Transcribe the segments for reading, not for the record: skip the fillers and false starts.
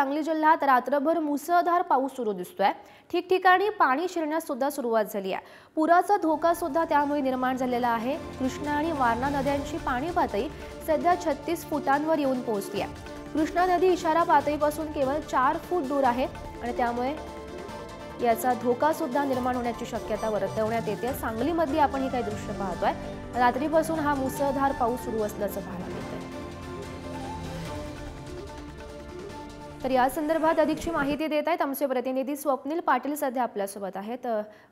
सांगली जिल्ह्यात रात्रभर मुसळधार पाऊस सुरू दिसतोय। ठिकठिकाणी पाणी शिरण्यास सुद्धा सुरुवात झाली आहे। पुराचा धोका सुद्धा त्यामुळे निर्माण झालेला आहे। कृष्णा आणि वारणा नद्यांची पाणी पातळी सध्या 36 फुटांवर येऊन पोहोचली आहे। कृष्णा नदी इशारा पातळीपासून केवळ 4 फूट दूर आहे आणि त्यामुळे याचा धोका सुद्धा निर्माण होण्याची शक्यता वर्तवण्यात येते। सांगलीमध्ये आपण हे काही दृश्य पाहतोय। रात्रीपासून हा मुसळधार पाऊस सुरू असल्याचं पाहायला मिळतंय। तर या संदर्भात अधिकची माहिती देत आहेत आमचे प्रतिनिधी स्वप्नील पाटील सध्या आपल्यासोबत आहेत।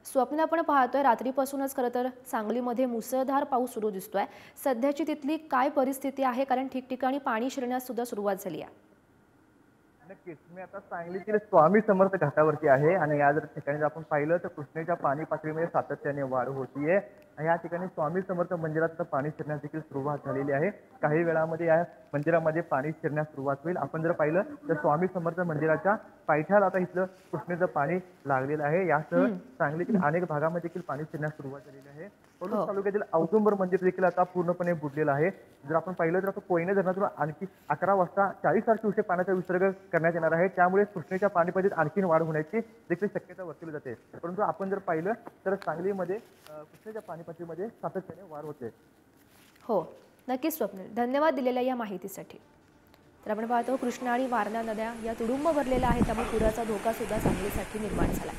स्वप्नील, आपण पाहतोय रात्रीपासूनच खरं तर सांगलीमध्ये मुसळधार पाऊस सुरू दिसतोय। सध्याची तिथली काय परिस्थिती आहे, कारण ठिकठिकाणी पाणी शिरण्यास सुद्धा सुरुवात झाली आहे? नक्कीच, मी आता सांगलीतील स्वामी समर्थ घाटावरती आहे आणि या जर ठिकाणी आपण पाहिलं तर कृष्णेच्या पाणी पातळीमध्ये सातत्याने वाढ होतीये। या ठिकाणी स्वामी समर्थ मंदिरात पाणी शिरण्यास देखील सुरुवात झालेली आहे। काही वेळामध्ये या मंदिरामध्ये पाणी शिरण्यास सुरुवात होईल। आपण जर पाहिलं तर स्वामी समर्थ मंदिराच्या पायथ्याला आता इथलं कृष्णेचं पाणी लागलेलं आहे। यासह सांगलीतील अनेक भागामध्ये देखील पाणी शिरण्यास सुरुवात झालेली आहे। पलूस तालुक्यातील औदुंबर मंदिर देखील आता पूर्णपणे बुडलेलं आहे। जर आपण पाहिलं तर आता कोयना धरणातून आणखी 11 वाजता 40,000 क्युसेक पाण्याचा विसर्ग करण्यात येणार आहे। त्यामुळे कृष्णेच्या पाणी पातळीत आणखी वाढ होण्याची देखील शक्यता वर्तवली जाते। परंतु आपण जर पाहिलं तर सांगलीमध्ये कृष्णेच्या पाणी पातळीमध्ये सातत्याने वाढ होते। हो, नक्कीच स्वप्नील, धन्यवाद दिलेल्या या माहितीसाठी। तर आपण पाहतो कृष्णा आणि वारणा नद्या या तुडुंब भरलेल्या आहेत, त्यामुळे पुराचा धोका सुद्धा सांगलीसाठी निर्माण झाला।